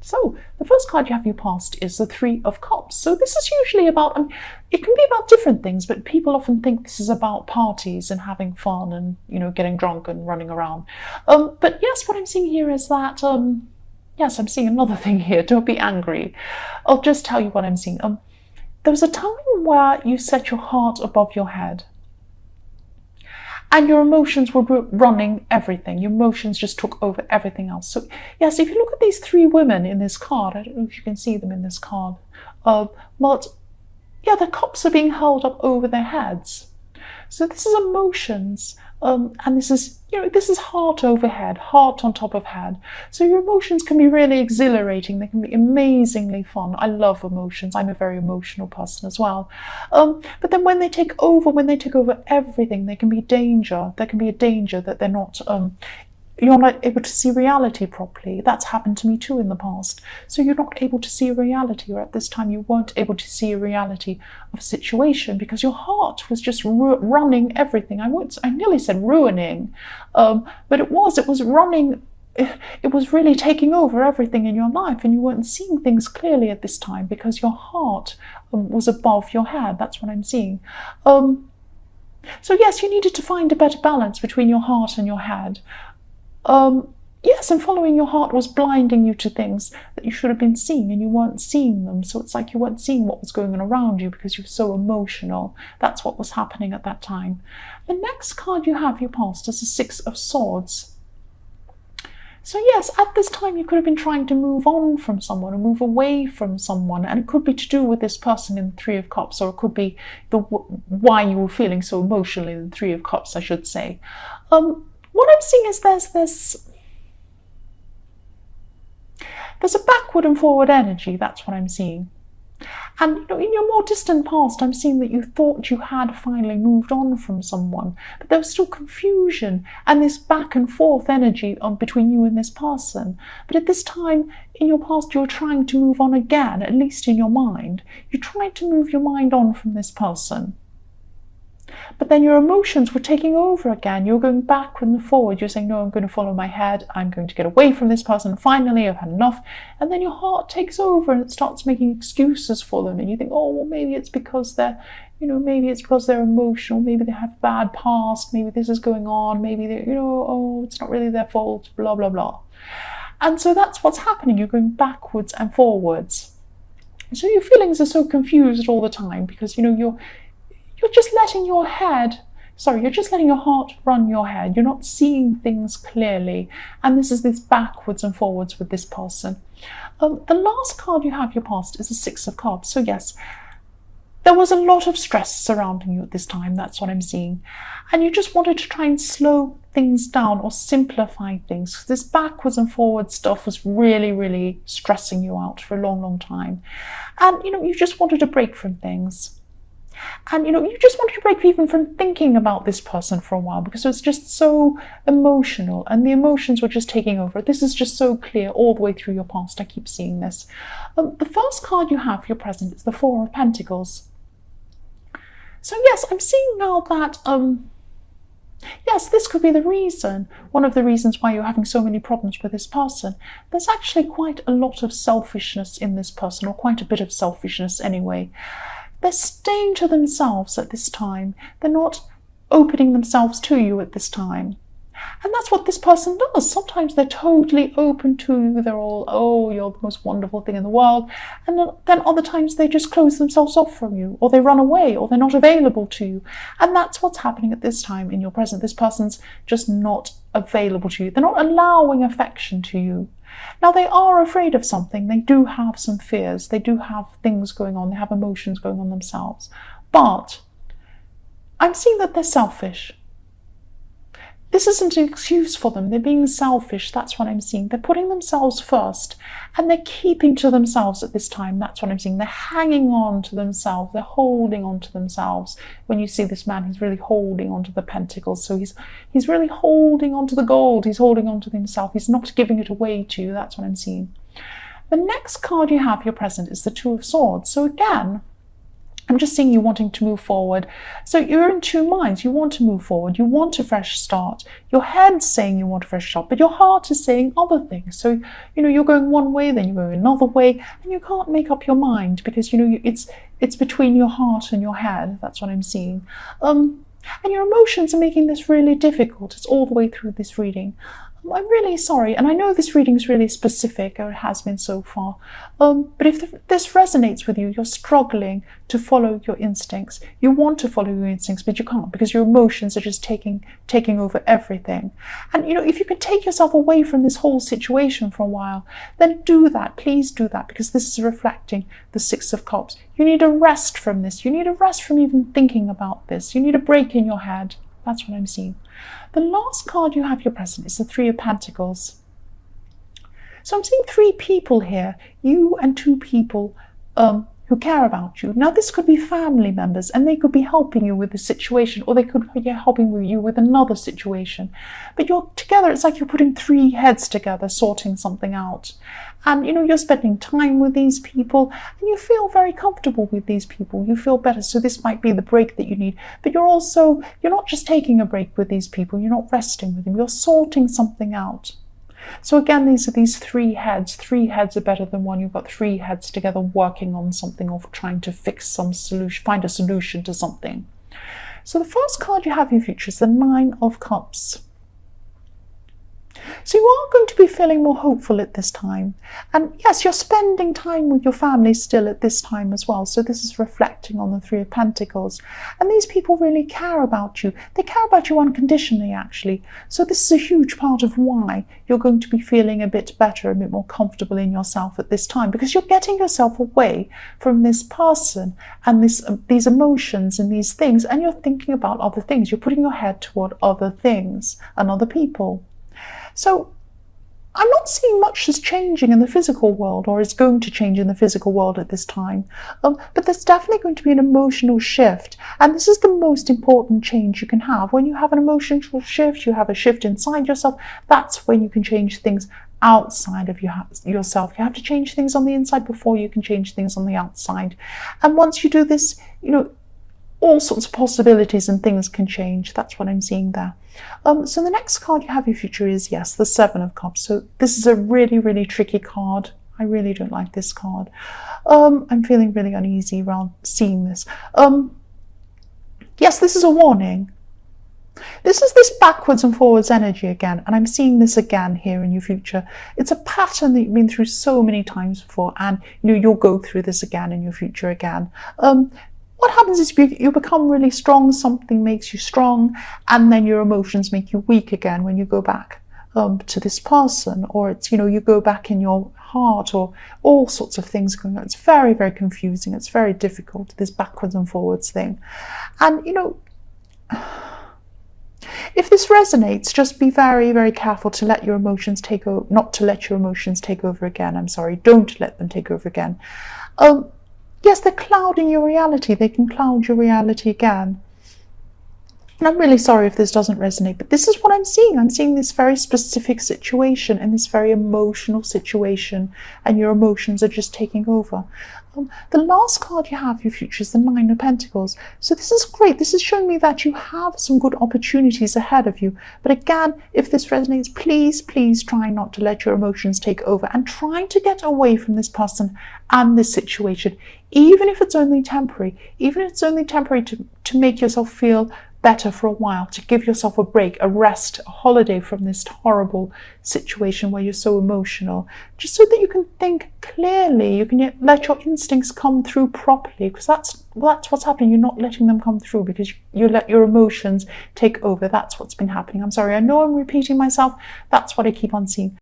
So the first card you have your past is the Three of Cups. So this is usually about, it can be about different things, but people often think this is about parties and having fun and, getting drunk and running around. But yes, what I'm seeing here is that, yes, I'm seeing another thing here. Don't be angry. I'll just tell you what I'm seeing. There was a time where you set your heart above your head. And your emotions were running everything. Your emotions just took over everything else. So yes, if you look at these three women in this card, I don't know if you can see them in this card, but yeah, their cups are being held up over their heads. So this is emotions, and this is heart over head, heart on top of head. So your emotions can be really exhilarating. They can be amazingly fun. I love emotions. I'm a very emotional person as well. But then when they take over everything, there can be danger. There can be a danger that they're not, you're not able to see reality properly. That's happened to me too in the past. So you're not able to see reality, or at this time you weren't able to see a reality of a situation because your heart was just running everything. I nearly said ruining, but it was running. It was really taking over everything in your life, and you weren't seeing things clearly at this time because your heart was above your head. That's what I'm seeing. So yes, you needed to find a better balance between your heart and your head. Yes, and following your heart was blinding you to things that you should have been seeing, and you weren't seeing them. So it's like you weren't seeing what was going on around you because you were so emotional. That's what was happening at that time. The next card you have your past is the Six of Swords. So yes, at this time you could have been trying to move on from someone or move away from someone, and it could be to do with this person in the Three of Cups, or it could be why you were feeling so emotionally in the Three of Cups, I should say. What I'm seeing is there's a backward and forward energy. That's what I'm seeing. And in your more distant past, I'm seeing that you thought you had finally moved on from someone, but there was still confusion and this back and forth energy between you and this person. But at this time in your past, you're trying to move on again, at least in your mind. You're trying to move your mind on from this person. But then your emotions were taking over again. You're going backward and forward. You're saying, no, I'm going to follow my head. I'm going to get away from this person. Finally, I've had enough. And then your heart takes over and it starts making excuses for them. And you think, oh, well, maybe it's because they're emotional. Maybe they have bad past. Maybe this is going on. Maybe they, oh, it's not really their fault, blah, blah, blah. And so that's what's happening. You're going backwards and forwards. So your feelings are so confused all the time because, you're just letting your heart run your head. You're not seeing things clearly. And this is this backwards and forwards with this person. The last card you have your past is the Six of Cups. So yes, there was a lot of stress surrounding you at this time. That's what I'm seeing. And you just wanted to try and slow things down or simplify things. This backwards and forwards stuff was really, really stressing you out for a long, long time. And, you just wanted a break from things. And, you just wanted to break even from thinking about this person for a while because it was just so emotional and the emotions were just taking over. This is just so clear all the way through your past. I keep seeing this. The first card you have for your present is the Four of Pentacles. So yes, I'm seeing now that, yes, this could be the reason, one of the reasons why you're having so many problems with this person. There's actually quite a lot of selfishness in this person, or quite a bit of selfishness anyway. They're staying to themselves at this time. They're not opening themselves to you at this time. And that's what this person does. Sometimes they're totally open to you. They're all, oh, you're the most wonderful thing in the world. And then other times they just close themselves off from you, or they run away, or they're not available to you. And that's what's happening at this time in your present. This person's just not available to you. They're not allowing affection to you. Now, they are afraid of something. They do have some fears. They do have things going on. They have emotions going on themselves. But I'm seeing that they're selfish. This isn't an excuse for them. They're being selfish. That's what I'm seeing. They're putting themselves first and they're keeping to themselves at this time. That's what I'm seeing. They're hanging on to themselves. They're holding on to themselves. When you see this man, he's really holding on to the pentacles. So he's really holding on to the gold. He's holding on to himself. He's not giving it away to you. That's what I'm seeing. The next card you have, your present, is the Two of Swords. So again, I'm just seeing you wanting to move forward. So you're in two minds. You want to move forward. You want a fresh start. Your head's saying you want a fresh start, but your heart is saying other things. So, you're going one way, then you're going another way, and you can't make up your mind because, it's between your heart and your head. That's what I'm seeing. And your emotions are making this really difficult. It's all the way through this reading. I'm really sorry, and I know this reading is really specific, or it has been so far, but if this resonates with you, you're struggling to follow your instincts. You want to follow your instincts, but you can't because your emotions are just taking over everything. And, if you can take yourself away from this whole situation for a while, then do that. Please do that, because this is reflecting the Six of Cups. You need a rest from this. You need a rest from even thinking about this. You need a break in your head. That's what I'm seeing. The last card you have your present is the Three of Pentacles. So I'm seeing three people here, you and two people who care about you. Now this could be family members, and they could be helping you with the situation, or they could be helping you with another situation. But you're together, it's like you're putting three heads together, sorting something out. And you're spending time with these people, and you feel very comfortable with these people. You feel better. So this might be the break that you need. But you're not just taking a break with these people. You're not resting with them. You're sorting something out. So again, these are these three heads. Three heads are better than one. You've got three heads together working on something, or trying to fix some solution, find a solution to something. So the first card you have in your future is the Nine of Cups. So you are going to be feeling more hopeful at this time. And yes, you're spending time with your family still at this time as well. So this is reflecting on the Three of Pentacles. And these people really care about you. They care about you unconditionally, actually. So this is a huge part of why you're going to be feeling a bit better, a bit more comfortable in yourself at this time. Because you're getting yourself away from this person and these emotions and these things. And you're thinking about other things. You're putting your head toward other things and other people. So I'm not seeing much is changing in the physical world, or is going to change in the physical world at this time. But there's definitely going to be an emotional shift. And this is the most important change you can have. When you have an emotional shift, you have a shift inside yourself. That's when you can change things outside of yourself. You have to change things on the inside before you can change things on the outside. And once you do this, all sorts of possibilities and things can change. That's what I'm seeing there. So the next card you have in your future is, yes, the Seven of Cups. So this is a really, really tricky card. I really don't like this card. I'm feeling really uneasy around seeing this. Yes, this is a warning. This is this backwards and forwards energy again, and I'm seeing this again here in your future. It's a pattern that you've been through so many times before, and you'll go through this again in your future again. What happens is you become really strong, something makes you strong, and then your emotions make you weak again when you go back to this person, or it's, you go back in your heart, or all sorts of things going on. It's very, very confusing. It's very difficult, this backwards and forwards thing. And, if this resonates, just be very, very careful to let your emotions take over, not to let your emotions take over again. I'm sorry, don't let them take over again. Yes, they're clouding your reality. They can cloud your reality again. And I'm really sorry if this doesn't resonate, but this is what I'm seeing. I'm seeing this very specific situation and this very emotional situation, and your emotions are just taking over. The last card you have, your future, is the Nine of Pentacles. So this is great. This is showing me that you have some good opportunities ahead of you. But again, if this resonates, please, please try not to let your emotions take over, and try to get away from this person and this situation, even if it's only temporary, to make yourself feel better for a while, to give yourself a break, a rest, a holiday from this horrible situation where you're so emotional, just so that you can think clearly, you can let your instincts come through properly, because that's what's happening. You're not letting them come through because you let your emotions take over. That's what's been happening. I'm sorry, I know I'm repeating myself. That's what I keep on seeing.